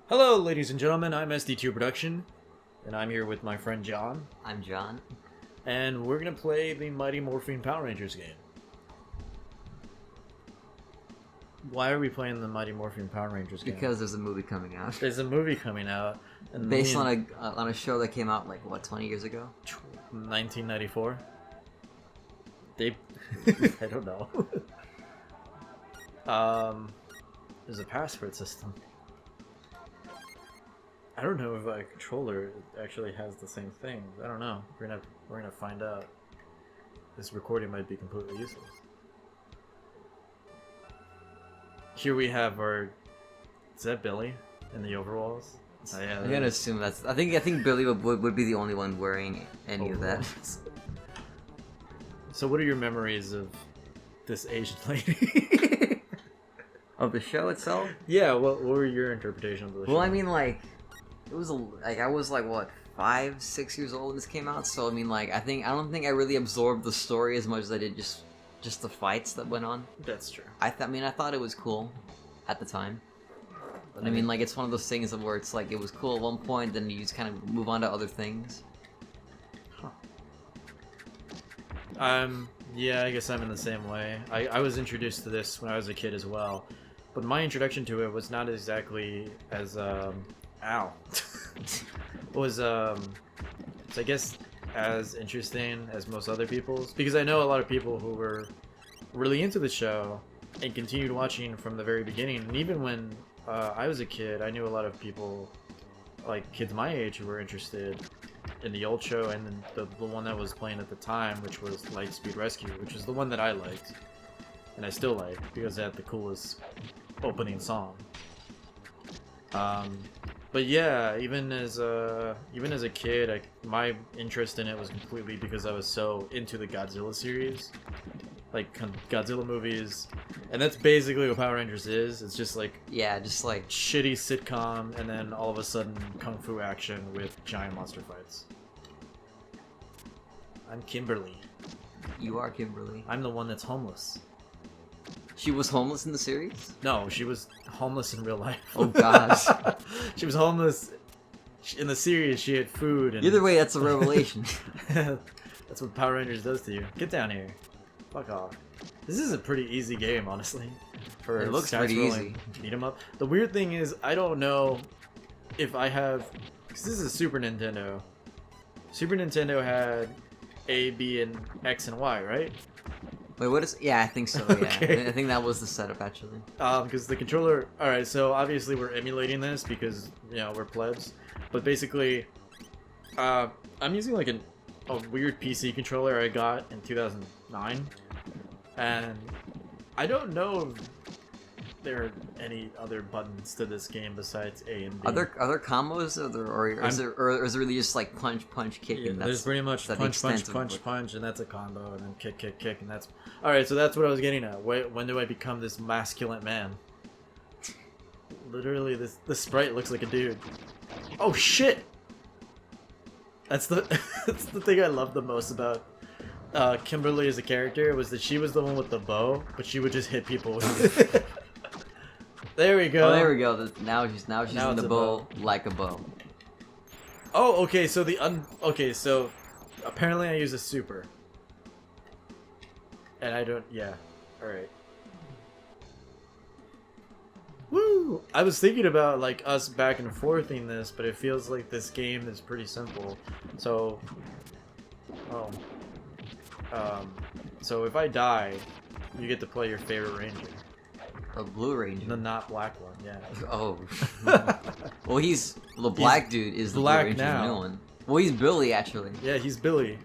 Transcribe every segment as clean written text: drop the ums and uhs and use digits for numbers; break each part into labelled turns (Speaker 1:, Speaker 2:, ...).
Speaker 1: Hello, ladies and gentlemen, I'm SD2 Production, and I'm here with my friend John.
Speaker 2: I'm John.
Speaker 1: And we're gonna play the Mighty Morphin Power Rangers game. Why are we playing the Mighty Morphin Power Rangers game?
Speaker 2: Because there's a movie coming out.
Speaker 1: There's a movie coming out. And
Speaker 2: Based on a show that came out, like, what, 20 years ago?
Speaker 1: 1994? I don't know. There's a password system. I don't know if a controller actually has the same thing. I don't know. We're gonna find out. This recording might be completely useless. Here we have our. Is that Billy in the overalls? Oh, yeah,
Speaker 2: I'm gonna assume that's. I think Billy would be the only one wearing any
Speaker 1: overalls.
Speaker 2: of that.
Speaker 1: So, what are your memories of this Asian lady?
Speaker 2: Of the show itself?
Speaker 1: Yeah. What were your interpretations of the show?
Speaker 2: Well, I mean, like, it was I was like what 5, 6 years old when this came out. So I mean, like, I don't think I really absorbed the story as much as I did just the fights that went on.
Speaker 1: That's true.
Speaker 2: I thought it was cool at the time. But I mean, like, it's one of those things where it's like it was cool at one point, then you just kind of move on to other things.
Speaker 1: Yeah, I guess I'm in the same way. I was introduced to this when I was a kid as well, but my introduction to it was not exactly as so I guess as interesting as most other people's, because I know a lot of people who were really into the show and continued watching from the very beginning. And even when I was a kid, I knew a lot of people, like kids my age, who were interested in the old show and then the one that was playing at the time, which was Lightspeed Rescue, which is the one that I liked and I still like because it had the coolest opening song. But yeah, even as a kid, my interest in it was completely because I was so into the Godzilla series, like Godzilla movies, and that's basically what Power Rangers is. It's just like shitty sitcom, and then all of a sudden kung fu action with giant monster fights. I'm Kimberly.
Speaker 2: You are Kimberly.
Speaker 1: I'm the one that's homeless.
Speaker 2: She was homeless in the series?
Speaker 1: No, she was homeless in real life.
Speaker 2: Oh gosh.
Speaker 1: She was homeless in the series. She had food. And...
Speaker 2: Either way, that's a revelation.
Speaker 1: That's what Power Rangers does to you. Get down here. Fuck off. This is a pretty easy game, honestly. For
Speaker 2: it looks pretty easy.
Speaker 1: Beat 'em up. The weird thing is, I don't know if I have, because this is a Super Nintendo. Super Nintendo had A, B, and X and Y, right?
Speaker 2: Wait, what is? Yeah, I think so. Yeah,
Speaker 1: Okay.
Speaker 2: I think that was the setup actually.
Speaker 1: Because the controller. All right, so obviously we're emulating this because we're plebs, but basically, I'm using like a weird PC controller I got in 2009, and I don't know if there are any other buttons to this game besides A and B.
Speaker 2: Other combos, or is it really just like punch, kick?
Speaker 1: Yeah,
Speaker 2: and
Speaker 1: there's pretty much punch, and that's a combo, and then kick, and that's... Alright, so that's what I was getting at. When do I become this masculine man? Literally, the sprite looks like a dude. Oh shit! That's the that's the thing I love the most about Kimberly as a character, was that she was the one with the bow, but she would just hit people with it. There we go.
Speaker 2: Oh, there we go. Now she's in the bow like a bow.
Speaker 1: Oh, okay. So so apparently I use a super, and I don't. Yeah. All right. Woo! I was thinking about like us back and forthing this, but it feels like this game is pretty simple. So, so if I die, you get to play your favorite ranger.
Speaker 2: A Blue Ranger.
Speaker 1: The not black one, yeah.
Speaker 2: Oh. Well, the black dude is the Blue
Speaker 1: black
Speaker 2: Ranger's
Speaker 1: now.
Speaker 2: new one. Well, he's Billy actually.
Speaker 1: Yeah, he's Billy.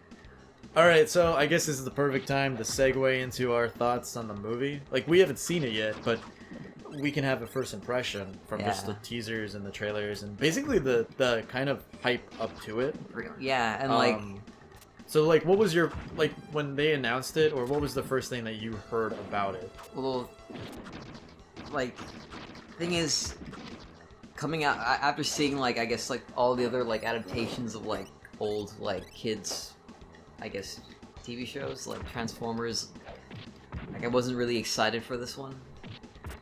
Speaker 1: Alright, so I guess this is the perfect time to segue into our thoughts on the movie. Like, we haven't seen it yet, but we can have a first impression from just the teasers and the trailers and basically the kind of hype up to it.
Speaker 2: Yeah, and
Speaker 1: so like, what was your, like, when they announced it, or what was the first thing that you heard about it?
Speaker 2: Well, like, thing is, coming out after seeing like I guess like all the other like adaptations of like old like kids, I guess, TV shows like Transformers, like I wasn't really excited for this one,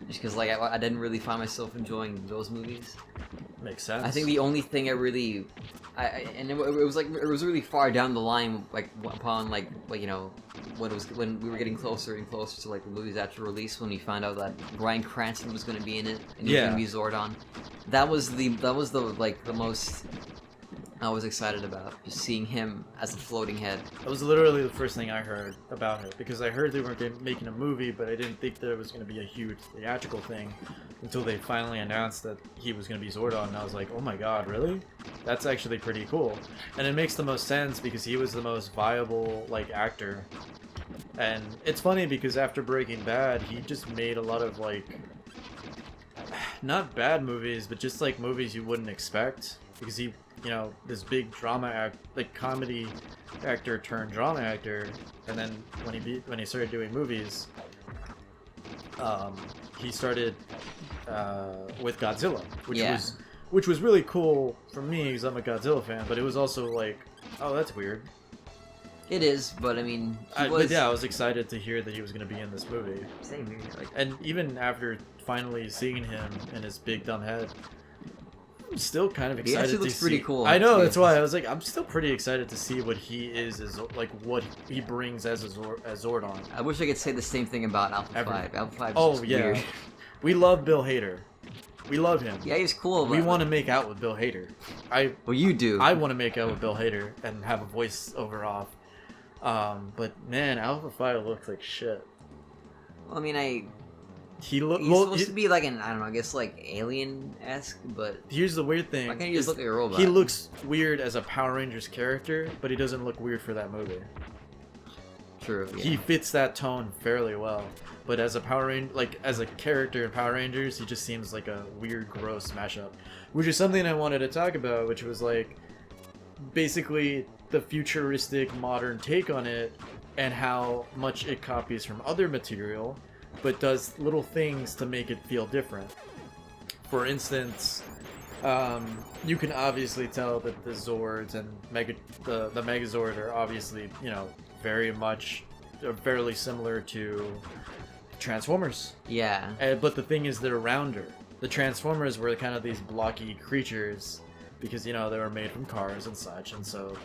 Speaker 2: just because like I didn't really find myself enjoying those movies.
Speaker 1: Makes sense.
Speaker 2: I think the only thing I really, and it was like it was really far down the line, like upon like you know, when we were getting closer and closer to like the movie's actual release, when we found out that Bryan Cranston was going to be in it and he was going to be Zordon. That was the like the most I was excited about, just seeing him as a floating head.
Speaker 1: That was literally the first thing I heard about it, because I heard they were making a movie, but I didn't think there was going to be a huge theatrical thing until they finally announced that he was going to be Zordon, and I was like, oh my god, really? That's actually pretty cool. And it makes the most sense because he was the most viable, like, actor. And it's funny because after Breaking Bad, he just made a lot of, like, not bad movies, but just, like, movies you wouldn't expect, because he, you know, this big drama like comedy actor turned drama actor, and then when he started doing movies, he started with Godzilla, which was really cool for me because I'm a Godzilla fan, but it was also like, oh, that's weird.
Speaker 2: It is, but I mean,
Speaker 1: but yeah, I was excited to hear that he was going to be in this movie.
Speaker 2: Same here. Like,
Speaker 1: and even after finally seeing him in his big dumb head, I'm still kind of excited.
Speaker 2: He actually looks pretty cool.
Speaker 1: I know, that's why I was like, I'm still pretty excited to see what he is, like what he brings as Zordon.
Speaker 2: I wish I could say the same thing about Alpha 5. Alpha 5 is
Speaker 1: oh yeah,
Speaker 2: weird.
Speaker 1: We love Bill Hader. We love him.
Speaker 2: Yeah, he's cool.
Speaker 1: We want to make out with Bill Hader.
Speaker 2: Well, you do.
Speaker 1: I want to make out with Bill Hader and have a voice over off. But man, Alpha 5 looks like shit.
Speaker 2: Well, I mean,
Speaker 1: he's
Speaker 2: supposed to be like an, I don't know, I guess like alien-esque, but
Speaker 1: here's the weird thing.
Speaker 2: Why can't he just look like a robot?
Speaker 1: He looks weird as a Power Rangers character, but he doesn't look weird for that movie.
Speaker 2: True. Yeah.
Speaker 1: He fits that tone fairly well, but as a Power Ranger, like as a character in Power Rangers, he just seems like a weird, gross mashup. Which is something I wanted to talk about, which was like basically the futuristic modern take on it and how much it copies from other material, but does little things to make it feel different. For instance, you can obviously tell that the Zords and the Megazord are obviously, you know, very much fairly similar to Transformers.
Speaker 2: Yeah.
Speaker 1: But the thing is, they're rounder. The Transformers were kind of these blocky creatures because, you know, they were made from cars and such, and so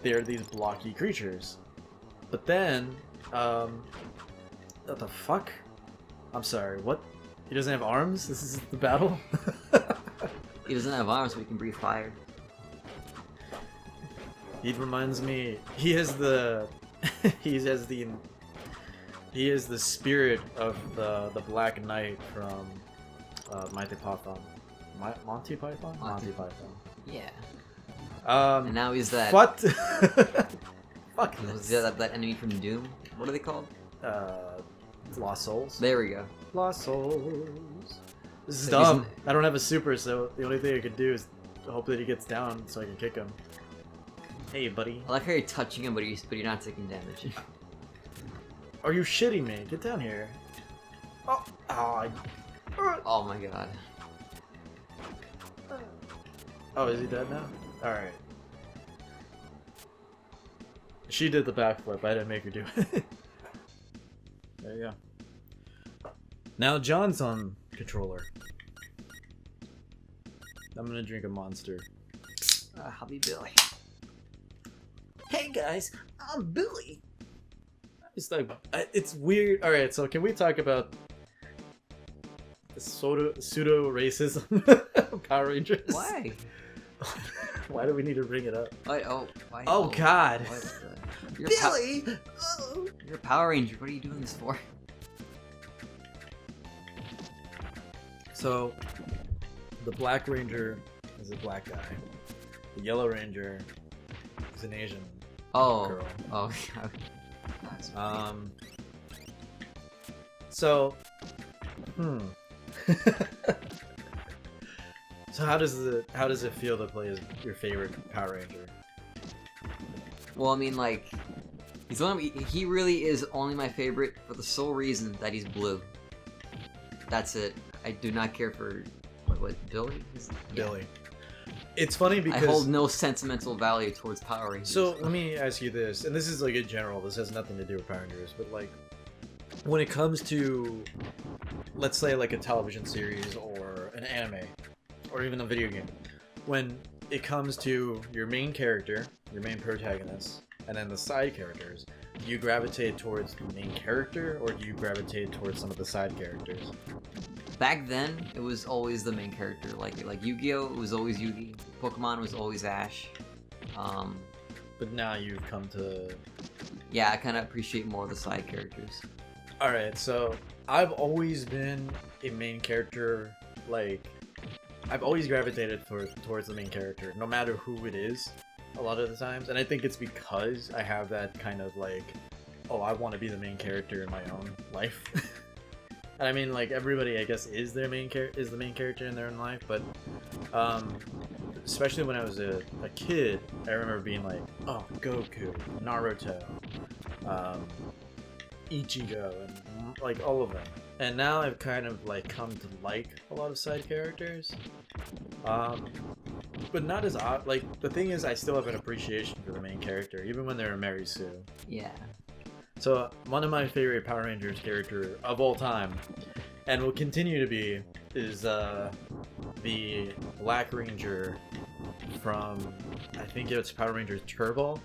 Speaker 1: they're these blocky creatures. But then, what the fuck? I'm sorry, what? He doesn't have arms? This is the battle?
Speaker 2: He doesn't have arms, so he can breathe fire.
Speaker 1: He reminds me, he has the spirit of the Black Knight from Monty Python. Monty Python? Monty Python.
Speaker 2: Yeah.
Speaker 1: And
Speaker 2: now he's that.
Speaker 1: What? Fuck
Speaker 2: Was
Speaker 1: this.
Speaker 2: that enemy from Doom? What are they called?
Speaker 1: Lost Souls.
Speaker 2: There we go.
Speaker 1: Lost Souls. This is
Speaker 2: So
Speaker 1: dumb. I don't have a super, so the only thing I can do is hope that he gets down so I can kick him. Hey, buddy.
Speaker 2: I like how you're touching him, but you're not taking damage.
Speaker 1: Are you shitting me? Get down here. Oh,
Speaker 2: Oh my god.
Speaker 1: Oh, is he dead now? Alright. She did the backflip. I didn't make her do it. There you go. Now John's on controller. I'm gonna drink a Monster.
Speaker 2: Hobby Billy.
Speaker 1: Hey guys, I'm Billy. It's like, it's weird. Alright, so can we talk about the pseudo racism of Power Rangers?
Speaker 2: Why?
Speaker 1: Why do we need to bring it up?
Speaker 2: Why?
Speaker 1: Oh god.
Speaker 2: You're
Speaker 1: Billy!
Speaker 2: You're a Power Ranger. What are you doing this for?
Speaker 1: So, the Black Ranger is a black guy. The Yellow Ranger is an Asian girl.
Speaker 2: Oh.
Speaker 1: So, So how does it feel to play as your favorite Power Ranger?
Speaker 2: Well, I mean, like, he really is only my favorite for the sole reason that he's blue. That's it. I do not care for what Billy?
Speaker 1: Billy. It's funny because
Speaker 2: I hold no sentimental value towards Power Rangers.
Speaker 1: So let me ask you this, and this is like in general. This has nothing to do with Power Rangers, but like when it comes to, let's say, like a television series or an anime or even a video game, when it comes to your main character, your main protagonist, and then the side characters, do you gravitate towards the main character, or do you gravitate towards some of the side characters?
Speaker 2: Back then, it was always the main character. Like Yu-Gi-Oh, it was always Yugi. Pokemon was always Ash.
Speaker 1: But now you've come to...
Speaker 2: Yeah, I kind of appreciate more of the side characters.
Speaker 1: Alright, so I've always been a main character, like... I've always gravitated towards the main character, no matter who it is, a lot of the times. And I think it's because I have that kind of like, oh, I want to be the main character in my own life. And I mean, like, everybody, I guess, is the main character in their own life, but especially when I was a kid, I remember being like, oh, Goku, Naruto, Ichigo, and like all of them. And now I've kind of like come to like a lot of side characters, but not as odd. Like, the thing is, I still have an appreciation for the main character, even when they're Mary Sue.
Speaker 2: Yeah.
Speaker 1: So one of my favorite Power Rangers character of all time, and will continue to be, is the Black Ranger from, I think it's Power Rangers Turbo.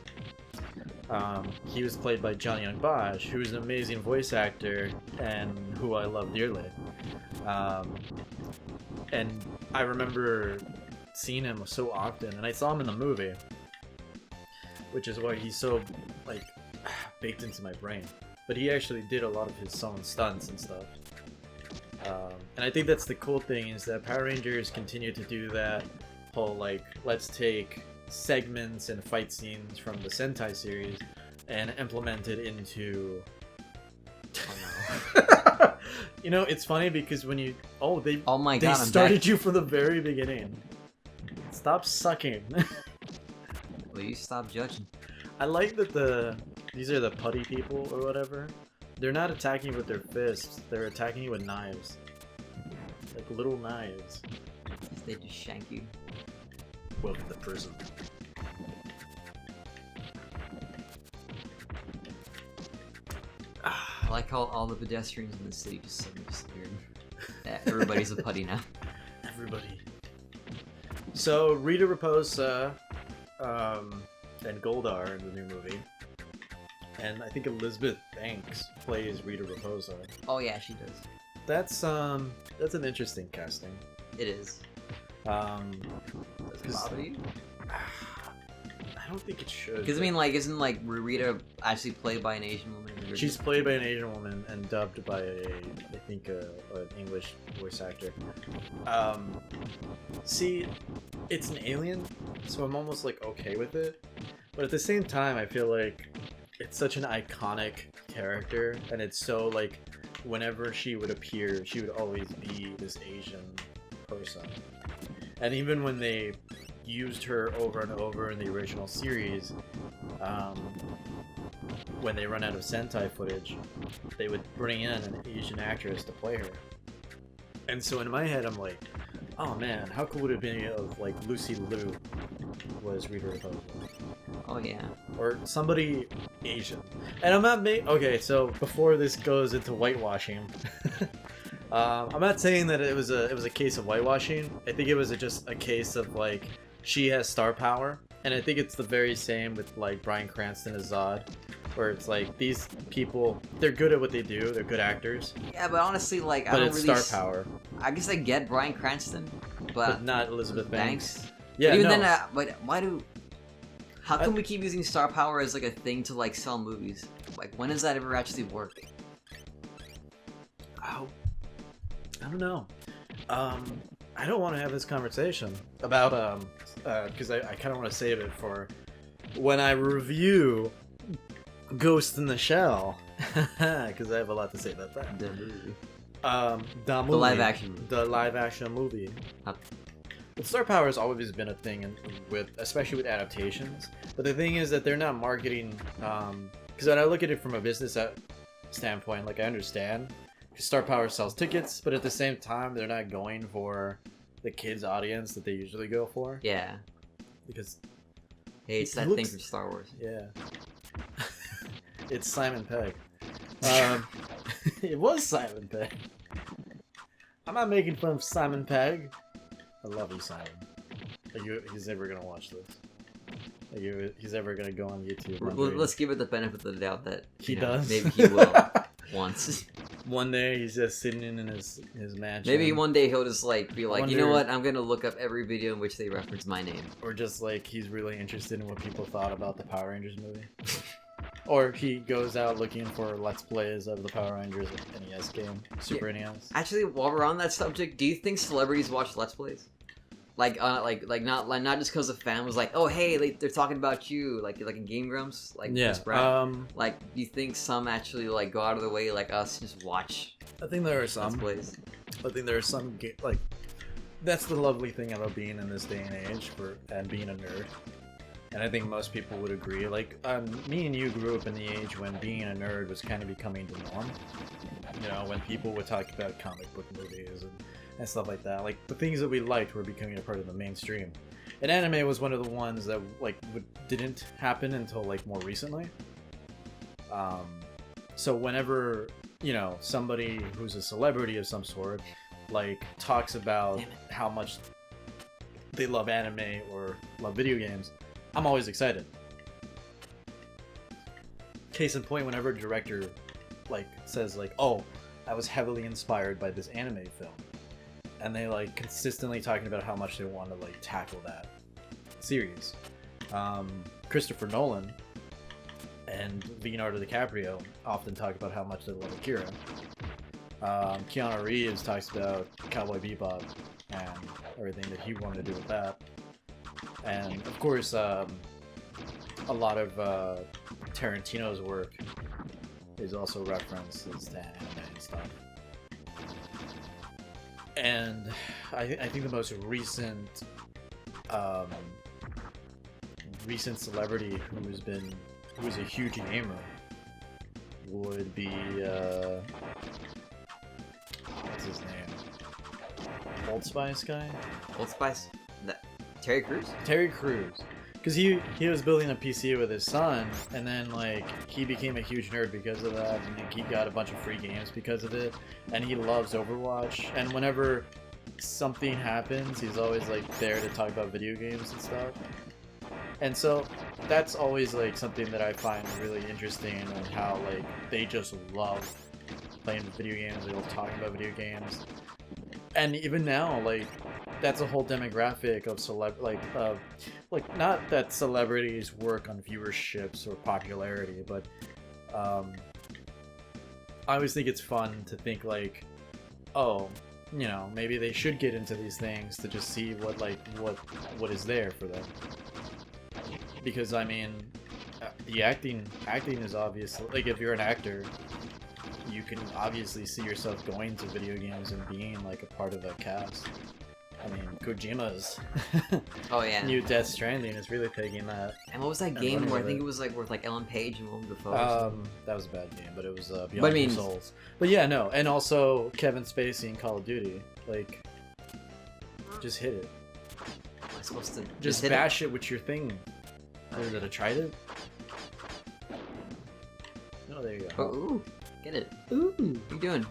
Speaker 1: He was played by Johnny Young Bosch, who is an amazing voice actor and who I love dearly. And I remember seeing him so often, and I saw him in the movie, which is why he's so like baked into my brain. But he actually did a lot of his own stunts and stuff. And I think that's the cool thing, is that Power Rangers continue to do that whole like, let's take segments and fight scenes from the Sentai series and implement it into... You know, it's funny because when you... Oh, they started you from the very beginning. Stop sucking.
Speaker 2: Will you stop judging?
Speaker 1: I like that these are the putty people or whatever. They're not attacking you with their fists. They're attacking you with knives. Like little knives.
Speaker 2: They just shank you.
Speaker 1: Welcome to prison.
Speaker 2: I like how all the pedestrians in the city just suddenly disappeared. Yeah, everybody's a putty now.
Speaker 1: Everybody. So, Rita Raposa and Goldar in the new movie. And I think Elizabeth Banks plays Rita Raposa.
Speaker 2: Oh yeah, she does.
Speaker 1: That's an interesting casting.
Speaker 2: It is.
Speaker 1: Does
Speaker 2: it bother you?
Speaker 1: I don't think it should.
Speaker 2: Because I mean, like, isn't like Rita actually played by an Asian woman?
Speaker 1: She's played by an Asian woman and dubbed by I think an English voice actor. See, it's an alien, so I'm almost like okay with it. But at the same time, I feel like it's such an iconic character, and it's so like whenever she would appear, she would always be this Asian person. And even when they used her over and over in the original series, when they run out of Sentai footage, they would bring in an Asian actress to play her. And so in my head, I'm like, oh man, how cool would it be if like Lucy Liu was Rita Raposa?
Speaker 2: Oh yeah.
Speaker 1: Or somebody Asian. And I'm not okay, so before this goes into whitewashing, I'm not saying that it was a case of whitewashing. I think it was just a case of like, she has star power, and I think it's the very same with like Bryan Cranston as Zod, where it's like these people, they're good at what they do, they're good actors.
Speaker 2: Yeah, but honestly, like,
Speaker 1: but I don't really. But it's star power.
Speaker 2: I guess I get Bryan Cranston, but
Speaker 1: not Elizabeth Banks.
Speaker 2: Yeah, but even then, but why do? How come we keep using star power as like a thing to like sell movies? Like, when does that ever actually work?
Speaker 1: Oh, I don't know. I don't want to have this conversation about because I kind of want to save it for when I review Ghost in the Shell, because I have a lot to say about that.
Speaker 2: The movie.
Speaker 1: The live action movie. The live action movie.
Speaker 2: Huh.
Speaker 1: But star power has always been a thing especially with adaptations. But the thing is that they're not marketing, because when I look at it from a business standpoint, like I understand, because star power sells tickets, but at the same time, they're not going for the kids' audience that they usually go for.
Speaker 2: Yeah.
Speaker 1: Because
Speaker 2: hey, it's that thing from Star Wars.
Speaker 1: Yeah. It's Simon Pegg. It was Simon Pegg. I'm not making fun of Simon Pegg. I love Simon. Like, he's never gonna watch this. Like, he's ever gonna go on YouTube.
Speaker 2: Let's give it the benefit of the doubt that
Speaker 1: he does.
Speaker 2: Maybe he will once.
Speaker 1: One day he's just sitting in his mansion.
Speaker 2: Maybe one day he'll just like be like, you know
Speaker 1: Wonder-
Speaker 2: what? I'm gonna look up every video in which they reference my name.
Speaker 1: Or just like he's really interested in what people thought about the Power Rangers movie. Or he goes out looking for Let's Plays of the Power Rangers NES game, Super NES.
Speaker 2: Actually, while we're on that subject, do you think celebrities watch Let's Plays? Like not just because a fan was like, oh hey, they're talking about you, like in Game Grumps, like
Speaker 1: Yeah.
Speaker 2: Chris Pratt. Like, do you think some actually like go out of their way, like us, just watch
Speaker 1: I think there are
Speaker 2: Let's
Speaker 1: some.
Speaker 2: Plays?
Speaker 1: I think there are some like that's the lovely thing about being in this day and age and being a nerd. And I think most people would agree. Like, me and you grew up in the age when being a nerd was kind of becoming the norm. You know, when people would talk about comic book movies and stuff like that. Like, the things that we liked were becoming a part of the mainstream. And anime was one of the ones that, like, didn't happen until, like, more recently. So whenever, you know, somebody who's a celebrity of some sort, like, talks about how much they love anime or love video games, I'm always excited. Case in point, whenever a director like says like, "Oh, I was heavily inspired by this anime film," and they like consistently talking about how much they want to like tackle that series. Christopher Nolan and Leonardo DiCaprio often talk about how much they love Akira. Keanu Reeves talks about Cowboy Bebop and everything that he wanted to do with that. And of course, a lot of Tarantino's work is also references to anime and stuff. And I think the most recent celebrity who's a huge gamer would be what's his name? Old Spice guy?
Speaker 2: Old Spice? Terry Crews?
Speaker 1: Terry Crews. Because he was building a PC with his son, and then like he became a huge nerd because of that, and he got a bunch of free games because of it, and he loves Overwatch, and whenever something happens, he's always like there to talk about video games and stuff. And so that's always like something that I find really interesting, and how like they just love playing video games, they love talking about video games. And even now, like, that's a whole demographic of like not that celebrities work on viewerships or popularity, but I always think it's fun to think like, oh, you know, maybe they should get into these things to just see what is there for them. Because I mean, the acting is obvious. Like, if you're an actor, you can obviously see yourself going to video games and being like a part of a cast. I mean, Kojima's
Speaker 2: oh yeah,
Speaker 1: new Death Stranding is really taking that.
Speaker 2: And what was that game where I think it was like with like Ellen Page and Willem Dafoe?
Speaker 1: That was a bad game, but it was Beyond
Speaker 2: But I mean,
Speaker 1: Two Souls. But yeah, no, and also Kevin Spacey in Call of Duty, like, just hit it.
Speaker 2: Am I supposed to
Speaker 1: Just bash it with your thing. Is it a trident? Oh, there you go.
Speaker 2: Oh, ooh, get it. Ooh, what are you doing?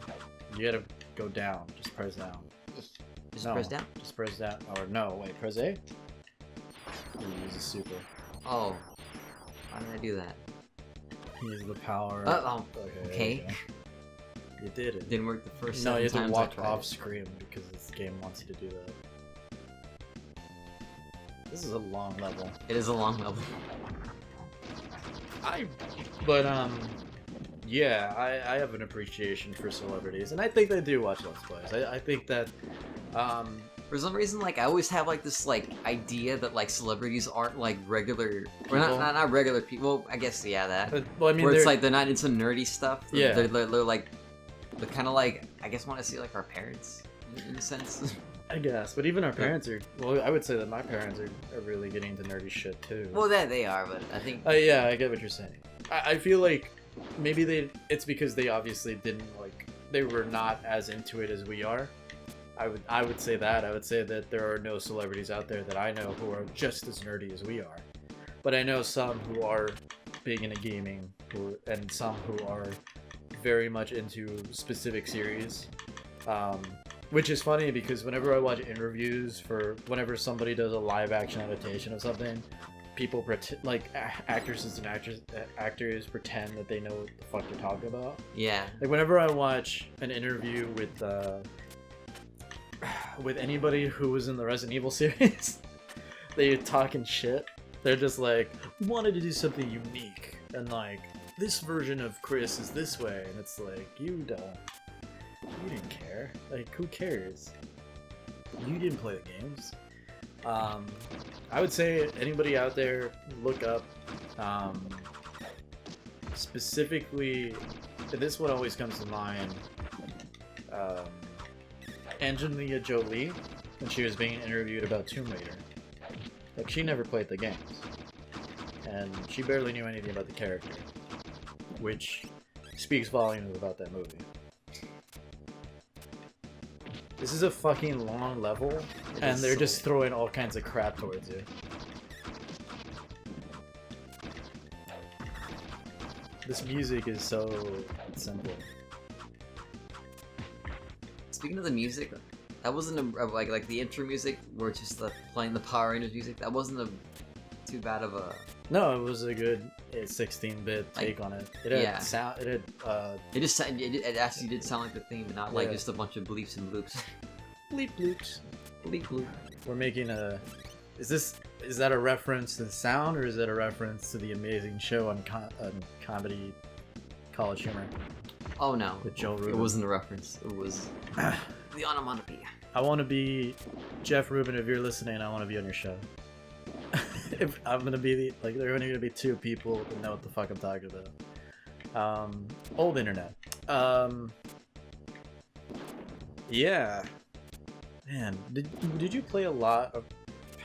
Speaker 1: You gotta go down. Just press down.
Speaker 2: Just
Speaker 1: No,
Speaker 2: press down.
Speaker 1: Just press down. Or no, wait, press A? You use a super.
Speaker 2: Oh, why did I do that?
Speaker 1: Use the power.
Speaker 2: Oh,
Speaker 1: Okay.
Speaker 2: okay.
Speaker 1: You did it.
Speaker 2: Didn't work the first.
Speaker 1: No, you have to
Speaker 2: times
Speaker 1: walk
Speaker 2: I tried
Speaker 1: off
Speaker 2: it.
Speaker 1: screen because this game wants you to do that. This is a long level.
Speaker 2: It is a long level.
Speaker 1: Yeah, I have an appreciation for celebrities, and I think they do watch Let's Plays. I think that,
Speaker 2: For some reason, like I always have like this like idea that like celebrities aren't like regular, or
Speaker 1: People?
Speaker 2: not regular people. I guess that.
Speaker 1: well, I mean,
Speaker 2: Where it's
Speaker 1: they're-
Speaker 2: like they're not into nerdy stuff.
Speaker 1: Yeah.
Speaker 2: They're like they're kind of like I guess want to see like our parents in a sense.
Speaker 1: I guess, but even our parents are. Well, I would say that my parents are really getting into nerdy shit too.
Speaker 2: Well, that they are, but I think.
Speaker 1: Yeah, I get what you're saying. I feel like maybe it's because they obviously didn't they were not as into it as we are. I would say that. I would say that there are no celebrities out there that I know who are just as nerdy as we are. But I know some who are big into gaming, and some who are very much into specific series. Which is funny because whenever I watch interviews whenever somebody does a live action adaptation of something, people pretend, like actresses and actors pretend that they know what the fuck they're talking about.
Speaker 2: Yeah.
Speaker 1: Like whenever I watch an interview with anybody who was in the Resident Evil series, they talking shit. They're just like, we wanted to do something unique, and like this version of Chris is this way, and it's like you didn't care. Like, who cares? You didn't play the games. I would say anybody out there, look up specifically, this is what always comes to mind, Angelina Jolie, when she was being interviewed about Tomb Raider. Like, she never played the games, and she barely knew anything about the character, which speaks volumes about that movie. This is a fucking long level, and they're just throwing all kinds of crap towards you. This music is so simple.
Speaker 2: Speaking of the music, that wasn't like the intro music, where it's just playing the Power Rangers music. That wasn't too bad of a.
Speaker 1: No, it was a good 16-bit take on it. It had sound. It had.
Speaker 2: It actually did sound like the theme, not like just a bunch of bleeps and bloops.
Speaker 1: Bleep bloops.
Speaker 2: Bleep bloop.
Speaker 1: We're making a. Is that a reference to the sound, or is that a reference to the amazing show on comedy, College Humor?
Speaker 2: Oh no,
Speaker 1: with Joe Rubin.
Speaker 2: It wasn't a reference. It was the onomatopoeia.
Speaker 1: I want to be Jeff Rubin. If you're listening, I want to be on your show. If I'm gonna be there are only gonna be two people that know what the fuck I'm talking about. Old internet. Yeah. Man, did you play a lot of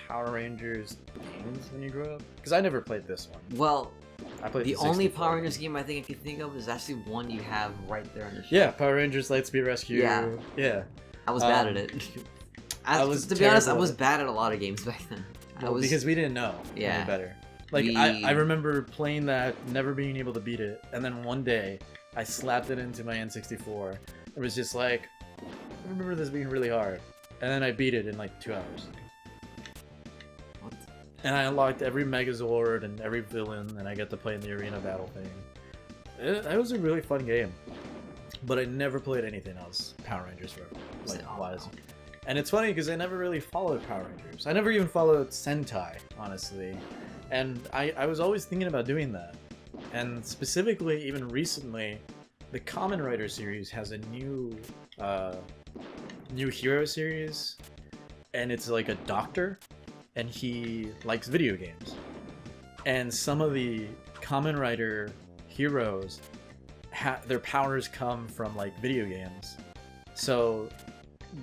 Speaker 1: Power Rangers games when you grew up? Because I never played this one.
Speaker 2: Well,
Speaker 1: I played
Speaker 2: the only Power Rangers game I think I can think of is actually one you have right there on the show.
Speaker 1: Yeah, Power Rangers Lightspeed Rescue. Yeah.
Speaker 2: I was bad at it. To be honest, I was bad at a lot of games back then.
Speaker 1: Because we didn't know any better. Like, I remember playing that, never being able to beat it, and then one day, I slapped it into my N64. It was just like, I remember this being really hard. And then I beat it in like 2 hours.
Speaker 2: What?
Speaker 1: And I unlocked every Megazord and every villain, and I got to play in the arena battle thing. It was a really fun game. But I never played anything else Power Rangers wise. And it's funny because I never really followed Power Rangers. I never even followed Sentai, honestly. And I was always thinking about doing that. And specifically, even recently, the Kamen Rider series has a new hero series. And it's like a doctor, and he likes video games. And some of the Kamen Rider heroes, their powers come from like video games. So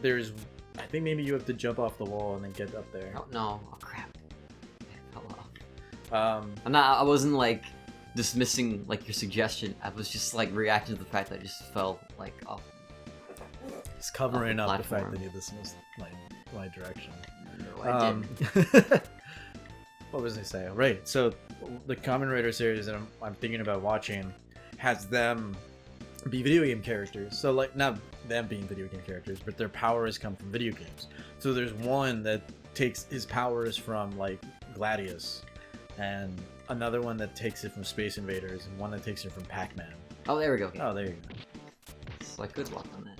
Speaker 1: there's, I think maybe you have to jump off the wall and then get up there.
Speaker 2: Oh no! Oh crap! Hello. I wasn't like dismissing like your suggestion. I was just like reacting to the fact that I just fell like off.
Speaker 1: He's covering up the fact that you dismissed my direction.
Speaker 2: No, I didn't.
Speaker 1: What was I saying? Right. So the Kamen Rider series that I'm thinking about watching has them be video game characters. So like, not them being video game characters, but their powers come from video games. So there's one that takes his powers from like Gladius, and another one that takes it from Space Invaders, and one that takes it from Pac-Man.
Speaker 2: Oh, there we go.
Speaker 1: Oh, there you go.
Speaker 2: So I could walk on that.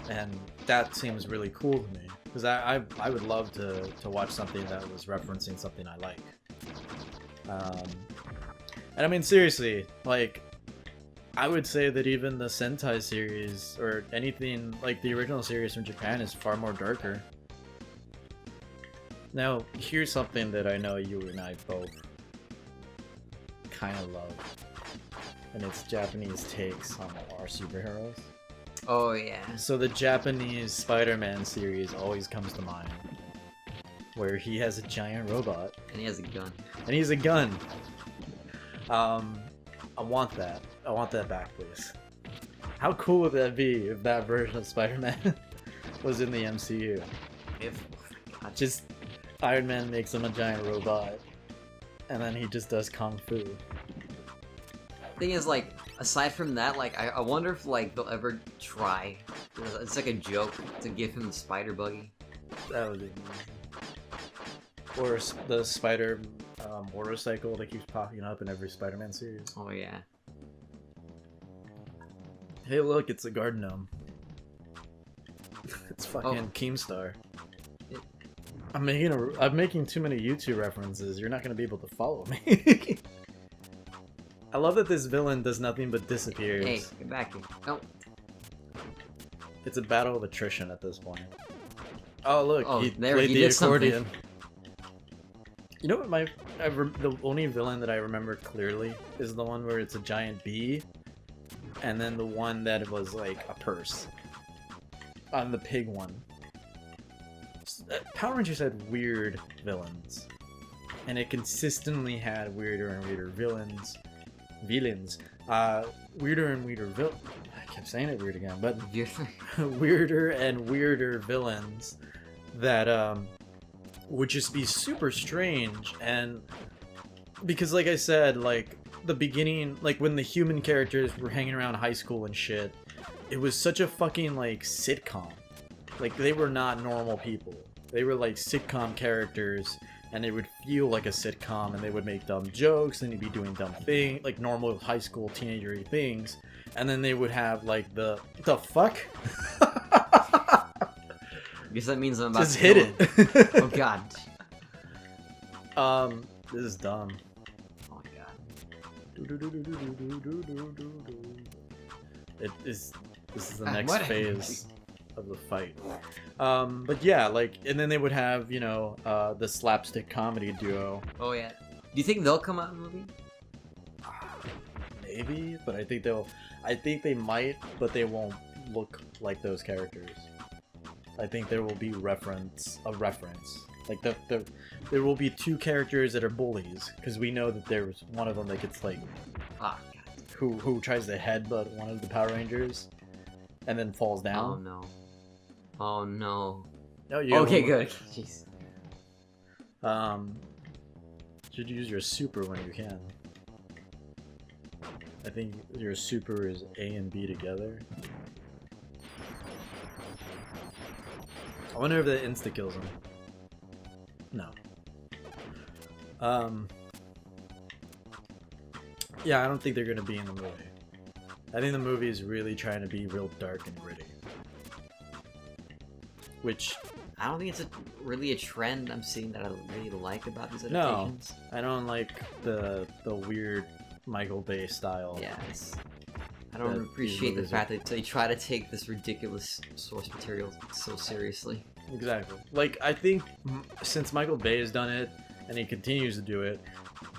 Speaker 1: And that seems really cool to me, because I would love to watch something that was referencing something I like. And I mean, seriously, like, I would say that even the Sentai series, or anything like the original series from Japan, is far more darker. Now, here's something that I know you and I both kind of love, and it's Japanese takes on our superheroes.
Speaker 2: Oh yeah.
Speaker 1: So the Japanese Spider-Man series always comes to mind, where he has a giant robot.
Speaker 2: And he has a gun.
Speaker 1: And he's a gun. I want that. I want that back, please. How cool would that be if that version of Spider-Man was in the MCU?
Speaker 2: If
Speaker 1: just Iron Man makes him a giant robot, and then he just does kung fu.
Speaker 2: Thing is, like, aside from that, like, I wonder if, like, they'll ever try. It's like a joke to give him the spider buggy.
Speaker 1: That would be amazing. Or the spider motorcycle that keeps popping up in every Spider-Man series.
Speaker 2: Oh, yeah.
Speaker 1: Hey, look, it's a Garden Gnome. It's fucking Keemstar. I'm making too many YouTube references. You're not gonna be able to follow me. I love that this villain does nothing but disappears.
Speaker 2: Hey, get back here. No.
Speaker 1: It's a battle of attrition at this point. Oh look, he
Speaker 2: there,
Speaker 1: played
Speaker 2: he
Speaker 1: the
Speaker 2: did
Speaker 1: accordion.
Speaker 2: something.
Speaker 1: You know what the only villain that I remember clearly is the one where it's a giant bee, and then the one that was like a purse. On the pig one. Power Rangers had weird villains, and it consistently had weirder and weirder villains. Weirder and weirder I kept saying it weird again, but weirder and weirder villains that would just be super strange. And because, like I said, like the beginning, like when the human characters were hanging around high school and shit, it was such a fucking like sitcom. Like they were not normal people. They were like sitcom characters, and it would feel like a sitcom, and they would make dumb jokes, and they'd be doing dumb things, like normal high school teenager-y things, and then they would have like the fuck?
Speaker 2: I guess that means I'm about
Speaker 1: Just
Speaker 2: to
Speaker 1: hit
Speaker 2: kill
Speaker 1: it.
Speaker 2: him. Oh god.
Speaker 1: This is dumb.
Speaker 2: Oh my god.
Speaker 1: This is the next
Speaker 2: What?
Speaker 1: phase of the fight. But yeah, like, and then they would have, you know, the slapstick comedy duo.
Speaker 2: Oh yeah. Do you think they'll come out in the movie?
Speaker 1: Maybe, but I think they might, but they won't look like those characters. I think there will be a reference. Like there will be two characters that are bullies, because we know that there's one of them that gets like,
Speaker 2: Ah, god.
Speaker 1: who tries to headbutt one of the Power Rangers, and then falls down.
Speaker 2: Oh no. Oh no.
Speaker 1: No, you
Speaker 2: Okay, good. Jeez.
Speaker 1: Should use your super when you can. I think your super is A and B together. I wonder if that insta kills him. No. Yeah, I don't think they're gonna be in the movie. I think the movie is really trying to be real dark and gritty. Which
Speaker 2: I don't think it's really a trend I'm seeing that I really like about these
Speaker 1: no,
Speaker 2: adaptations.
Speaker 1: I don't like the weird Michael Bay style.
Speaker 2: Yes. I don't
Speaker 1: that
Speaker 2: appreciate the
Speaker 1: these
Speaker 2: fact that they try to take this ridiculous source material so seriously.
Speaker 1: Exactly. Like, I think since Michael Bay has done it and he continues to do it,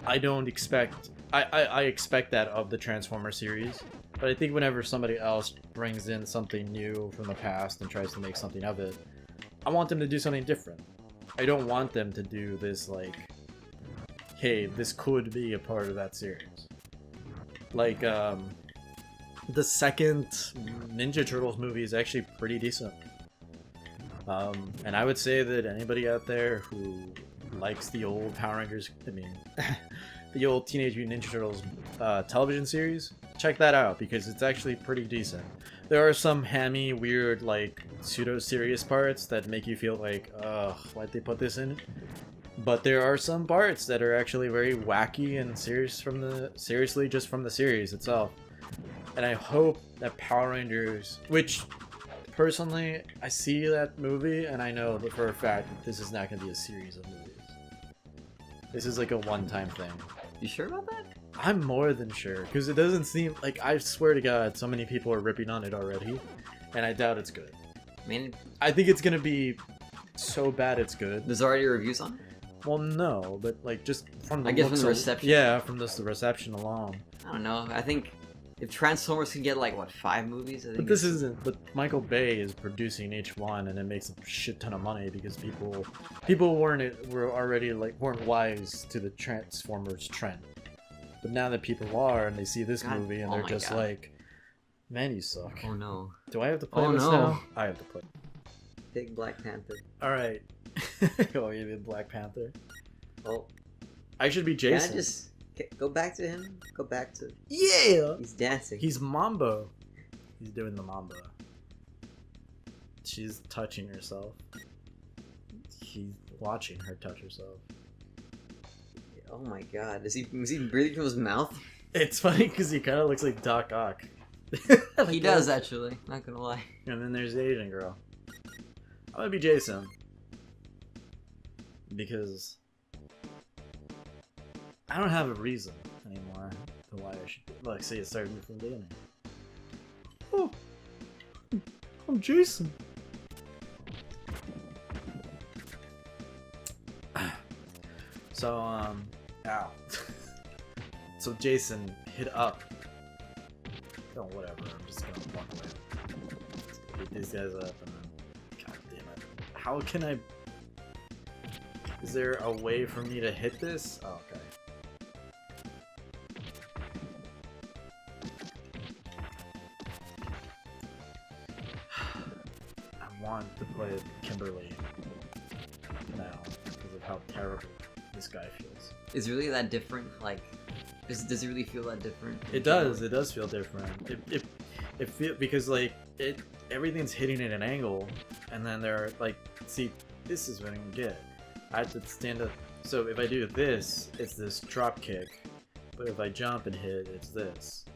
Speaker 1: I don't expect I expect that of the Transformers series. But I think whenever somebody else brings in something new from the past and tries to make something of it, I want them to do something different. I don't want them to do this like, hey, this could be a part of that series. Like, the second Ninja Turtles movie is actually pretty decent. And I would say that anybody out there who likes the old Power Rangers, the old Teenage Mutant Ninja Turtles television series, check that out, because it's actually pretty decent. There are some hammy, weird, like, pseudo-serious parts that make you feel like, ugh, why'd they put this in? But there are some parts that are actually very wacky and seriously just from the series itself. And I hope that Power Rangers, which personally, I see that movie and I know that for a fact that this is not going to be a series of movies. This is like a one-time thing.
Speaker 2: You sure about that?
Speaker 1: I'm more than sure, because it doesn't seem like, I swear to God, so many people are ripping on it already, and I doubt it's good.
Speaker 2: I mean,
Speaker 1: I think it's going to be so bad it's good.
Speaker 2: there's already reviews on it?
Speaker 1: Well, no, but like just from the
Speaker 2: I guess from
Speaker 1: looks
Speaker 2: the
Speaker 1: of-
Speaker 2: reception.
Speaker 1: Yeah, from just the reception alone.
Speaker 2: I don't know. I think if Transformers can get like what 5 movies, I think.
Speaker 1: But this isn't. But Michael Bay is producing each one, and it makes a shit ton of money because people were already like weren't wise to the Transformers trend. But now that people are, and they see this
Speaker 2: God,
Speaker 1: ing, and
Speaker 2: oh
Speaker 1: they're
Speaker 2: my
Speaker 1: just
Speaker 2: God.
Speaker 1: like, "Man, you suck."
Speaker 2: Oh no!
Speaker 1: Do I have to play
Speaker 2: Oh,
Speaker 1: this
Speaker 2: no.
Speaker 1: now? I have to play.
Speaker 2: Big Black Panther.
Speaker 1: All right. Oh, you did Black Panther.
Speaker 2: Oh,
Speaker 1: I should be
Speaker 2: can I
Speaker 1: Jason.
Speaker 2: just Go back to him. Go back to.
Speaker 1: Yeah!
Speaker 2: He's dancing.
Speaker 1: He's Mambo. He's doing the Mambo. She's touching herself. He's watching her touch herself.
Speaker 2: Oh my god. Was he breathing from his mouth?
Speaker 1: It's funny because he kind of looks like Doc Ock.
Speaker 2: He does, actually. Not gonna lie.
Speaker 1: And then there's the Asian girl. I'm gonna be Jason. Because I don't have a reason anymore to why I should like say it started from the beginning. Oh, I'm Jason. So ow. So Jason hit up. Oh, whatever. I'm just gonna walk away. Hit these guys up and then. God damn it. How can I. Is there a way for me to hit this? Oh, okay. I want to play Kimberly now because of how terrible this guy feels.
Speaker 2: Is it really that different? Like, does it really feel that different?
Speaker 1: It does. It does feel different. It feel because like everything's hitting at an angle, and then there are like, see, this is what I can get. I have to stand up. So if I do this, it's this drop kick. But if I jump and hit, it's this.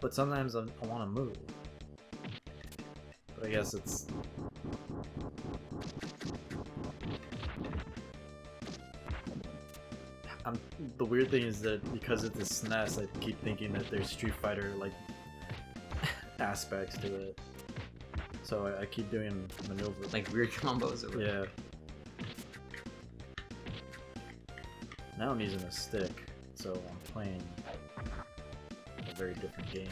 Speaker 1: But sometimes I want to move. But I guess it's. The weird thing is that because it's a SNES, I keep thinking that there's Street Fighter like aspects to it. So I keep doing maneuvers.
Speaker 2: Like weird combos or whatever.
Speaker 1: Yeah. Now I'm using a stick, so I'm playing a very different game.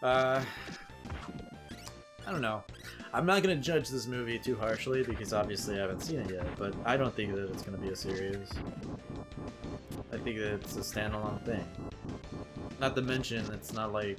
Speaker 1: I don't know. I'm not gonna judge this movie too harshly because obviously I haven't seen it yet, but I don't think that it's gonna be a series. I think that it's a standalone thing. Not to mention, it's not like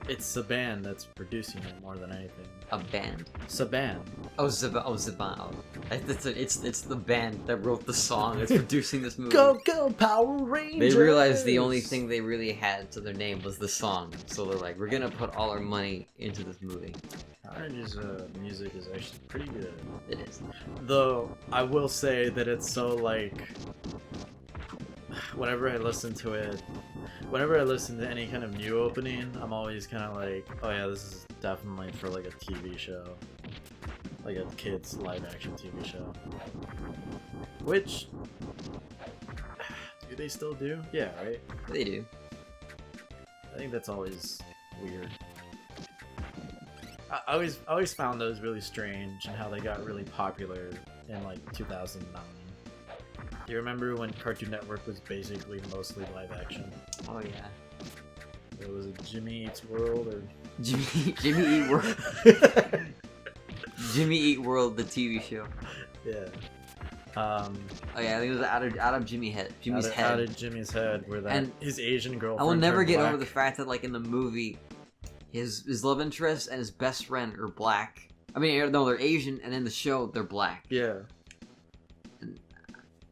Speaker 1: it's Saban that's producing it more than anything.
Speaker 2: A band.
Speaker 1: Saban.
Speaker 2: Oh, Zaban. Oh. It's the band that wrote the song that's producing this movie.
Speaker 1: Go Power Rangers!
Speaker 2: They realized the only thing they really had to their name was the song, so they're like, we're gonna put all our money into this movie.
Speaker 1: Power Rangers music is actually pretty good.
Speaker 2: It is.
Speaker 1: Though I will say that it's so like, whenever I listen to it, whenever I listen to any kind of new opening, I'm always kind of like, oh yeah, this is definitely for like a TV show. Like a kid's live action TV show. Which, do they still do? Yeah, right?
Speaker 2: They do.
Speaker 1: I think that's always weird. I always found those really strange and how they got really popular in like 2009. Do you remember when Cartoon Network was basically mostly live action?
Speaker 2: Oh yeah.
Speaker 1: It was a Jimmy Eats World or
Speaker 2: Jimmy Eat World. Jimmy Eat World, the TV show.
Speaker 1: Yeah.
Speaker 2: Oh yeah, I think it was out of Jimmy's head.
Speaker 1: Out of Jimmy's head, where that
Speaker 2: And
Speaker 1: his Asian girlfriend.
Speaker 2: I will never
Speaker 1: turned
Speaker 2: get
Speaker 1: black.
Speaker 2: over the fact that like in the movie, his love interest and his best friend are black. I mean, no, they're Asian, and in the show they're black.
Speaker 1: Yeah.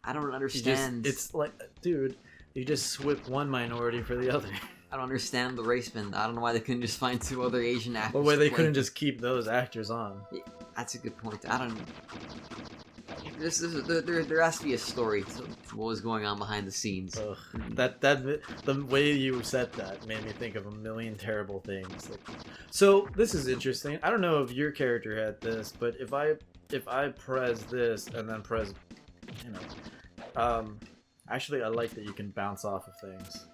Speaker 2: I don't understand.
Speaker 1: It's like, dude, you just swip one minority for the other.
Speaker 2: I don't understand the race bend. I don't know why they couldn't just find 2 other Asian actors.
Speaker 1: Or why they
Speaker 2: to
Speaker 1: couldn't
Speaker 2: play.
Speaker 1: just keep those actors on.
Speaker 2: Yeah, that's a good point. I don't know. There has to be a story to what was going on behind the scenes.
Speaker 1: Ugh. The way you said that made me think of a million terrible things. Like, so this is interesting. I don't know if your character had this, but if I press this and then press, you know, actually I like that you can bounce off of things.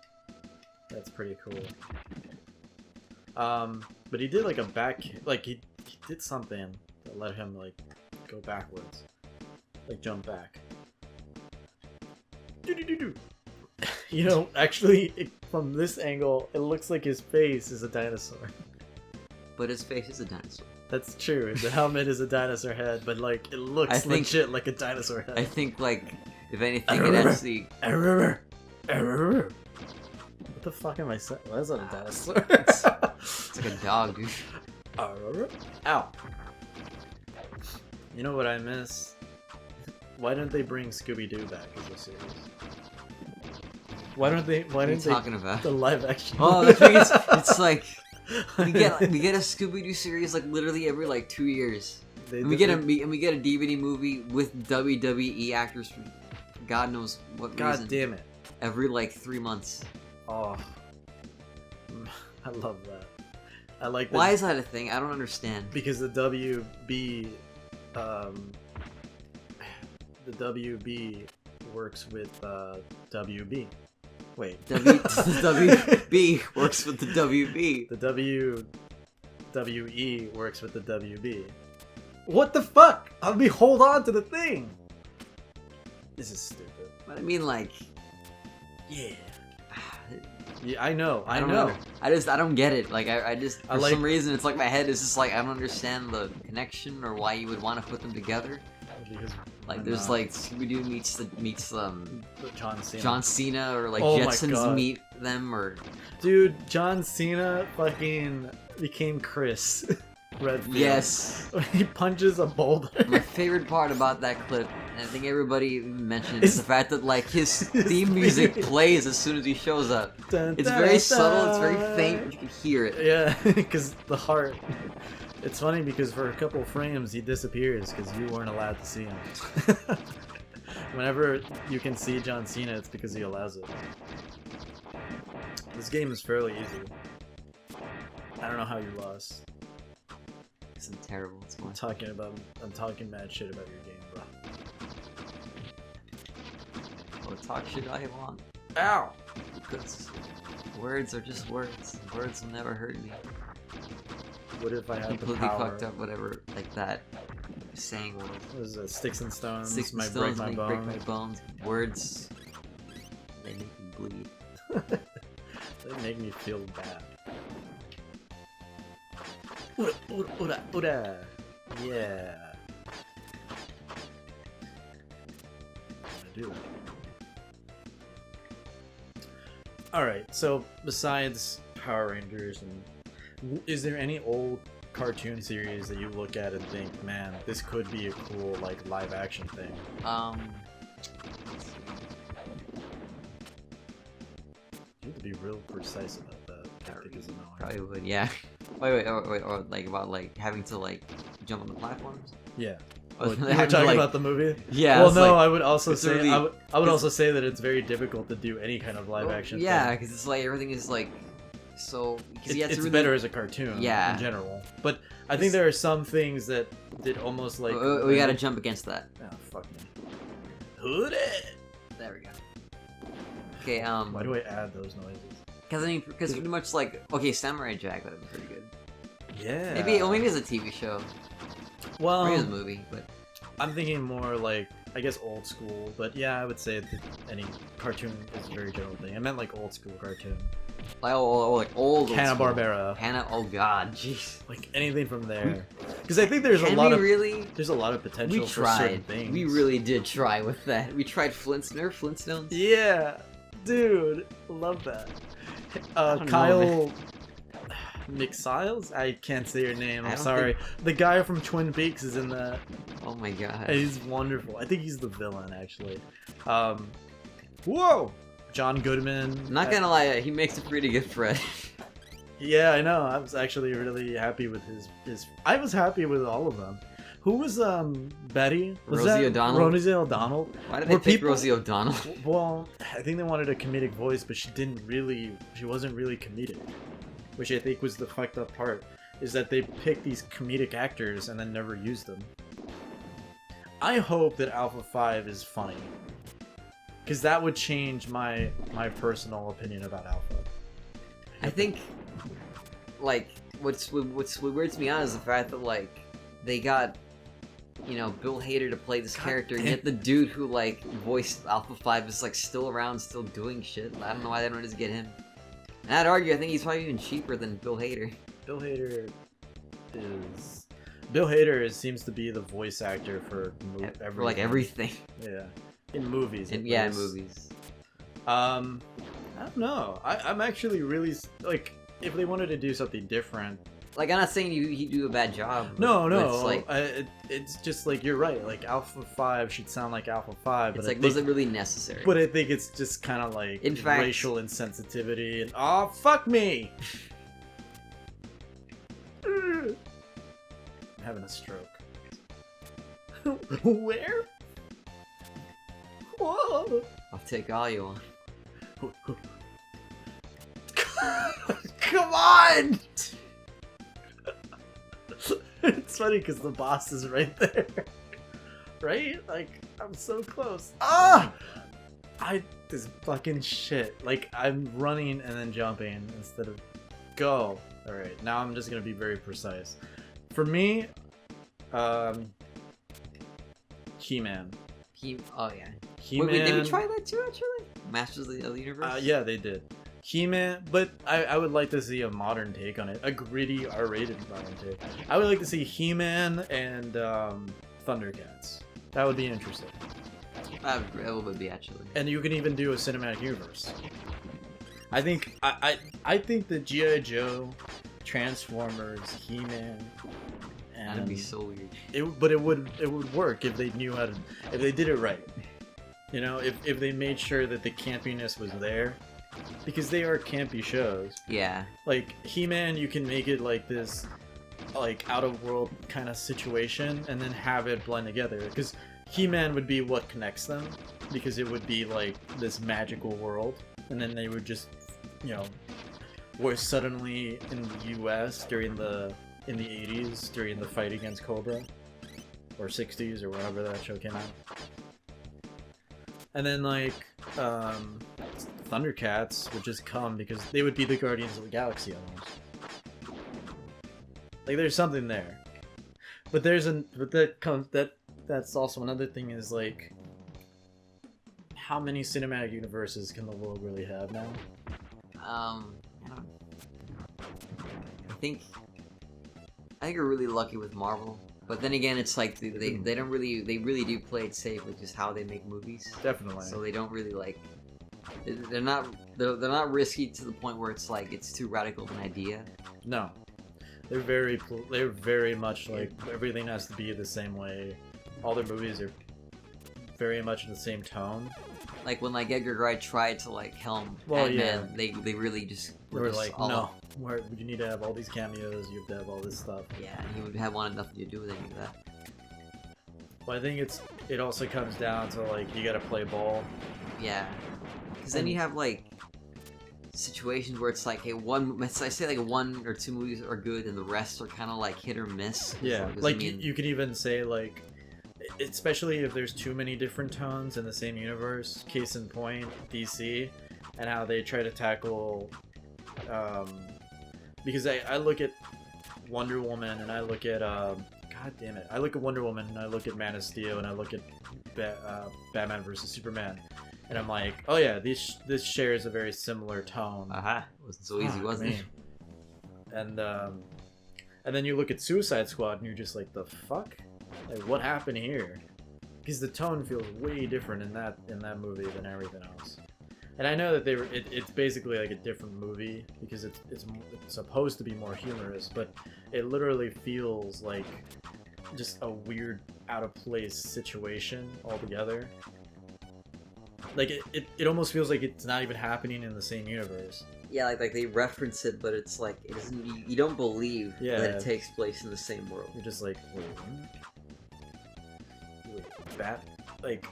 Speaker 1: That's pretty cool. But he did like a back, like he did something that let him like go backwards. Like jump back. Do. You know, actually, from this angle, it looks like his face is a dinosaur.
Speaker 2: But his face is a dinosaur.
Speaker 1: That's true. The helmet is a dinosaur head, but like it looks legit like a dinosaur head.
Speaker 2: I think like if anything, it actually.
Speaker 1: What the fuck am I saying? Why is that a dinosaur?
Speaker 2: It's like a dog, dude.
Speaker 1: Ow. You know what I miss? Why don't they bring Scooby-Doo back as a series? Why don't they? Why
Speaker 2: What are you
Speaker 1: didn't they?
Speaker 2: talking about?
Speaker 1: The live action.
Speaker 2: Oh, that's right. It's like we get a Scooby-Doo series like literally every like 2 years. And we get a DVD movie with WWE actors from God knows what
Speaker 1: God
Speaker 2: reason.
Speaker 1: damn it!
Speaker 2: Every like 3 months.
Speaker 1: Oh, I love that. I like that.
Speaker 2: Why is that a thing? I don't understand.
Speaker 1: Because the WB works with WB. Wait.
Speaker 2: The WB works with the WB.
Speaker 1: The WWE works with the WB. What the fuck? Let me hold on to the thing. This is stupid.
Speaker 2: But I mean, like,
Speaker 1: Yeah. Yeah, I know. I
Speaker 2: don't
Speaker 1: know.
Speaker 2: I don't get it. Like, I just for
Speaker 1: like-
Speaker 2: some reason it's like my head is just like I don't understand the connection or why you would want to put them together.
Speaker 1: Because
Speaker 2: Like,
Speaker 1: why
Speaker 2: there's
Speaker 1: not?
Speaker 2: like Scooby-Doo meets
Speaker 1: John Cena.
Speaker 2: John Cena or like
Speaker 1: Oh my
Speaker 2: Jetsons
Speaker 1: God.
Speaker 2: meet them or
Speaker 1: Dude, John Cena fucking became Chris Redfield.
Speaker 2: yes.
Speaker 1: He punches a boulder.
Speaker 2: My favorite part about that clip, and I think everybody mentioned, is
Speaker 1: Is-
Speaker 2: the fact that like his
Speaker 1: his
Speaker 2: theme music
Speaker 1: theme.
Speaker 2: plays as soon as he shows up.
Speaker 1: Dun,
Speaker 2: It's
Speaker 1: dun,
Speaker 2: very
Speaker 1: dun.
Speaker 2: subtle, it's very faint, but you can hear it.
Speaker 1: Yeah, because the heart. It's funny because for a couple frames he disappears because you weren't allowed to see him. Whenever you can see John Cena, it's because he allows it. This game is fairly easy. I don't know how you lost.
Speaker 2: It's terrible. It's fine.
Speaker 1: I'm talking mad shit about your game, bro.
Speaker 2: I'll talk shit all you want.
Speaker 1: Ow!
Speaker 2: Because words are just words. Words will never hurt me.
Speaker 1: What if I had the
Speaker 2: Completely
Speaker 1: power?
Speaker 2: fucked up, whatever, like that saying was.
Speaker 1: What is it? Sticks and stones
Speaker 2: Sticks and
Speaker 1: might
Speaker 2: stones
Speaker 1: break
Speaker 2: may
Speaker 1: my
Speaker 2: break
Speaker 1: bones.
Speaker 2: my bones. Words, they make me bleed.
Speaker 1: They make me feel bad. Ura, ura, ura, ura. Yeah. I do. Alright, so besides Power Rangers, and is there any old cartoon series that you look at and think, man, this could be a cool like live action thing?
Speaker 2: Let's see.
Speaker 1: You have to be real precise about that. I think it's annoying.
Speaker 2: Probably would, yeah. Wait, or like about like having to like jump on the platforms.
Speaker 1: Yeah.
Speaker 2: Or
Speaker 1: Oh, you were
Speaker 2: having to,
Speaker 1: talking
Speaker 2: like-
Speaker 1: about the movie?
Speaker 2: Yeah.
Speaker 1: Well,
Speaker 2: it's
Speaker 1: no,
Speaker 2: like-
Speaker 1: I would also
Speaker 2: it's
Speaker 1: say
Speaker 2: really-
Speaker 1: I would
Speaker 2: it's-
Speaker 1: also say that it's very difficult to do any kind of live action.
Speaker 2: Yeah,
Speaker 1: thing.
Speaker 2: because it's like everything is like so. Because
Speaker 1: It's better as a cartoon.
Speaker 2: Yeah.
Speaker 1: In general, but I think there are some things that did almost like.
Speaker 2: We gotta jump against that.
Speaker 1: Oh fuck me. Hood it.
Speaker 2: There we go. Okay.
Speaker 1: Why do I add those noises?
Speaker 2: Because pretty much like Samurai Jack would have been pretty good.
Speaker 1: Yeah.
Speaker 2: Maybe it's a TV show.
Speaker 1: Well,
Speaker 2: Maybe it's a movie, but
Speaker 1: I'm thinking more like I guess old school, but yeah, I would say that any cartoon is a very general thing. I meant like old school cartoon.
Speaker 2: like old
Speaker 1: Hanna-Barbera.
Speaker 2: Oh god, jeez.
Speaker 1: Like anything from there, because I think there's
Speaker 2: Can
Speaker 1: a lot
Speaker 2: we
Speaker 1: of
Speaker 2: really?
Speaker 1: there's a lot of potential
Speaker 2: We
Speaker 1: for certain
Speaker 2: tried.
Speaker 1: things.
Speaker 2: We really did try with that. We tried Flintstones.
Speaker 1: Yeah, dude, love that.
Speaker 2: don't know,
Speaker 1: Kyle McSiles? I can't say your name.
Speaker 2: I
Speaker 1: I'm
Speaker 2: don't
Speaker 1: sorry. The guy from Twin Peaks is in that.
Speaker 2: Oh my god.
Speaker 1: He's wonderful. I think he's the villain actually. Whoa, John Goodman.
Speaker 2: I'm not gonna lie, he makes a pretty good Fred.
Speaker 1: Yeah, I know. I was actually really happy with his. I was happy with all of them. Who was Betty? Was
Speaker 2: Rosie
Speaker 1: that
Speaker 2: O'Donnell?
Speaker 1: Rosie O'Donnell.
Speaker 2: Why did they
Speaker 1: Were
Speaker 2: pick
Speaker 1: people-
Speaker 2: Rosie O'Donnell?
Speaker 1: Well, I think they wanted a comedic voice, but she wasn't really comedic. Which I think was the fucked up part, is that they picked these comedic actors and then never used them. I hope that Alpha 5 is funny. Because that would change my personal opinion about Alpha.
Speaker 2: I think, like, what weirds me out is the fact that, like, they got, Bill Hader to play this
Speaker 1: God
Speaker 2: character, and
Speaker 1: damn.
Speaker 2: yet the dude who, like, voiced Alpha 5 is, like, still around, still doing shit. I don't know why they don't just get him. And I'd argue, I think he's probably even cheaper than Bill Hader.
Speaker 1: Bill Hader seems to be the voice actor for everything.
Speaker 2: For, like, everything.
Speaker 1: Yeah. In movies.
Speaker 2: In
Speaker 1: at least.
Speaker 2: movies.
Speaker 1: I don't know. I'm actually really like if they wanted to do something different,
Speaker 2: Like, I'm not saying you do a bad job.
Speaker 1: No,
Speaker 2: but
Speaker 1: no.
Speaker 2: It's like,
Speaker 1: it's just like you're right. Like Alpha 5 should sound like Alpha 5, but
Speaker 2: it's
Speaker 1: I
Speaker 2: like,
Speaker 1: think,
Speaker 2: was it really necessary?
Speaker 1: but I think it's just kind of like
Speaker 2: In fact-
Speaker 1: racial insensitivity and oh fuck me. I'm having a stroke. Where? Whoa.
Speaker 2: I'll take all you want.
Speaker 1: Come on! It's funny because the boss is right there. Right? Like, I'm so close. Ah! This fucking shit. Like, I'm running and then jumping instead of go. Alright, now I'm just gonna be very precise. For me, He-Man.
Speaker 2: Oh yeah.
Speaker 1: He-Man.
Speaker 2: Wait, did we try that too? Actually, Masters of the Universe.
Speaker 1: Yeah, they did. He-Man, but I would like to see a modern take on it. A gritty, R-rated modern take. I would like to see He-Man and Thundercats. That would be interesting.
Speaker 2: That would be actually.
Speaker 1: And you can even do a cinematic universe. I think I think the G.I. Joe, Transformers, He-Man, and
Speaker 2: That'd be so weird.
Speaker 1: But it would work if they knew how to, if they did it right. You know, if they made sure that the campiness was there. Because they are campy shows.
Speaker 2: Yeah.
Speaker 1: Like, He-Man, you can make it like this, like, out-of-world kind of situation, and then have it blend together. Because He-Man would be what connects them, because it would be, like, this magical world. And then they would just, you know, were suddenly in the U.S. in the 80s, during the fight against Cobra. Or 60s, or whenever that show came out. And then, like, Thundercats would just come because they would be the Guardians of the Galaxy almost. Like, there's something there. But that's also another thing is, like, how many cinematic universes can the world really have now?
Speaker 2: I think we're really lucky with Marvel. But then again, it's like they don't really, they really do play it safe with just how they make movies.
Speaker 1: Definitely.
Speaker 2: So they don't really like, they're not risky to the point where it's like it's too radical of an idea.
Speaker 1: No, they're very much like everything has to be the same way. All their movies are very much in the same tone.
Speaker 2: Like when like Edgar Wright tried to like helm Ant-Man, they really just
Speaker 1: they were like, no, you need to have all these cameos. You have to have all this stuff.
Speaker 2: Yeah, and he would have wanted nothing to do with any of that.
Speaker 1: Well, I think it also comes down to like you got to play ball.
Speaker 2: Yeah, because then you have like situations where it's like, hey, I say like 1 or 2 movies are good and the rest are kind of like hit or miss.
Speaker 1: Yeah, like you could even say like, especially if there's too many different tones in the same universe. Case in point, DC, and how they try to tackle. Because I look at Wonder Woman and I look at God damn it, I look at Wonder Woman and I look at Man of Steel and I look at Batman versus Superman, and I'm like, oh yeah, this shares a very similar tone.
Speaker 2: Aha, wasn't so easy, wasn't it?
Speaker 1: And then you look at Suicide Squad and you're just like, the fuck. Like, what happened here? Because the tone feels way different in that movie than everything else. And I know that it's basically like a different movie because it's supposed to be more humorous, but it literally feels like just a weird, out of place situation altogether. Like it almost feels like it's not even happening in the same universe.
Speaker 2: Yeah, like they reference it, but it's like it isn't. You don't believe that it takes place in the same world.
Speaker 1: You're just like, wait, like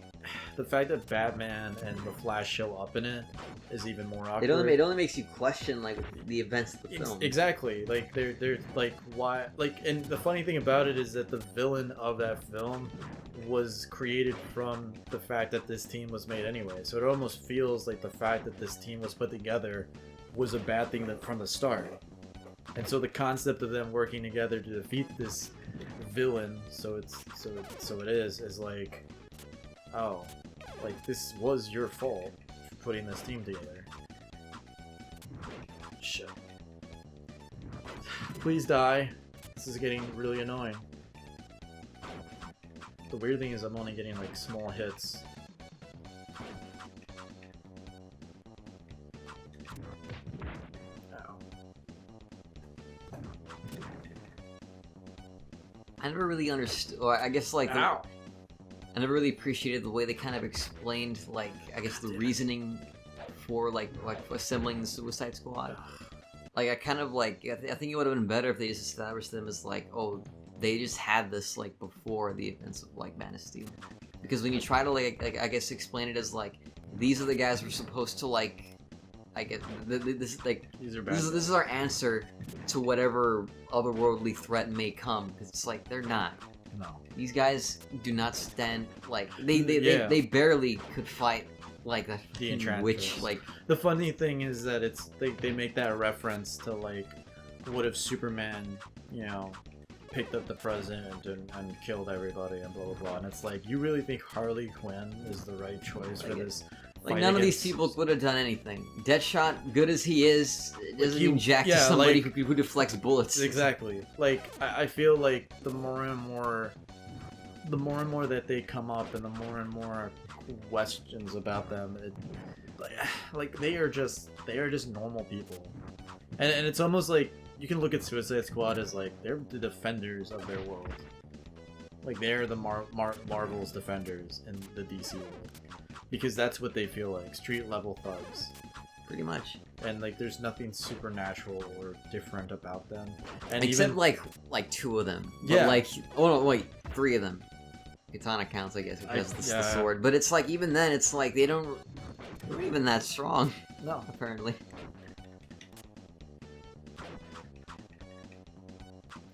Speaker 1: the fact that Batman and the Flash show up in it is even more awkward.
Speaker 2: It only makes you question like the events of the film.
Speaker 1: Exactly. Like they're like, why, like, and the funny thing about it is that the villain of that film was created from the fact that this team was made anyway. So it almost feels like the fact that this team was put together was a bad thing from the start. And so the concept of them working together to defeat this villain, so it is like, oh, like this was your fault for putting this team together. Shit. Please die. This is getting really annoying. The weird thing is I'm only getting like small hits.
Speaker 2: I never really understood, or I guess like
Speaker 1: Ow.
Speaker 2: I never really appreciated the way they kind of explained, like, I guess the reasoning for like assembling the Suicide Squad. Like, I kind of like, I think it would have been better if they just established them as like, oh, they just had this like before the events of like Man of Steel. Because when you try to like I guess explain it as like, these are the guys we're supposed to like, I guess this is like
Speaker 1: These are bad.
Speaker 2: this is our answer to whatever otherworldly threat may come. Because it's like they're not.
Speaker 1: No.
Speaker 2: These guys do not stand like they barely could fight like that
Speaker 1: The Enchanters.
Speaker 2: witch. Like
Speaker 1: The funny thing is that it's they make that reference to like, what if Superman, you know, picked up the president and killed everybody and blah blah blah. And it's like, you really think Harley Quinn is the right choice for this?
Speaker 2: Like
Speaker 1: fight
Speaker 2: none of these
Speaker 1: against-
Speaker 2: people would have done anything. Deadshot, good as he is, doesn't
Speaker 1: he-
Speaker 2: mean jack to
Speaker 1: yeah,
Speaker 2: somebody
Speaker 1: like-
Speaker 2: who deflects bullets.
Speaker 1: Exactly. Like I feel like the more and more that they come up, and the more questions about them, like they are just normal people, and it's almost like you can look at Suicide Squad as like they're the defenders of their world, like they're the Marvel's defenders in the DC world, because that's what they feel like, street level thugs.
Speaker 2: Pretty much.
Speaker 1: And like, there's nothing supernatural or different about them. And
Speaker 2: Except
Speaker 1: even,
Speaker 2: like two of them. But
Speaker 1: Yeah.
Speaker 2: like, oh no, wait, three of them. Katana counts, I guess, because it's the sword. But it's like, even then, it's like they're not even that strong,
Speaker 1: no.
Speaker 2: apparently.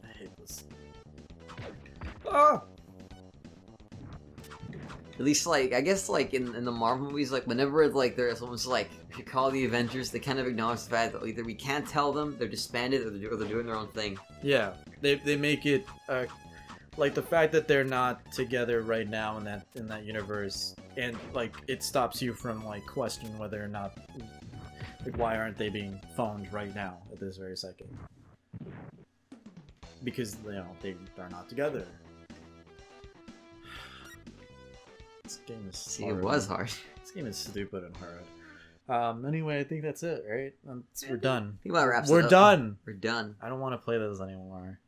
Speaker 1: I hate this. Ah!
Speaker 2: At least, like, I guess, like, in the Marvel movies, like, whenever, like, there's almost, like, if you call the Avengers, they kind of acknowledge the fact that either we can't tell them, they're disbanded, or they're doing their own thing.
Speaker 1: Yeah, they make it like the fact that they're not together right now in that universe, and like it stops you from like questioning whether or not, like, why aren't they being phoned right now at this very second? Because, you know, they're not together. This game is
Speaker 2: See,
Speaker 1: hard.
Speaker 2: it was hard.
Speaker 1: This game is stupid and hard. Anyway, I think that's it, right? We're done.
Speaker 2: I think that wraps it
Speaker 1: We're
Speaker 2: up.
Speaker 1: done.
Speaker 2: We're done.
Speaker 1: I don't want to play those anymore.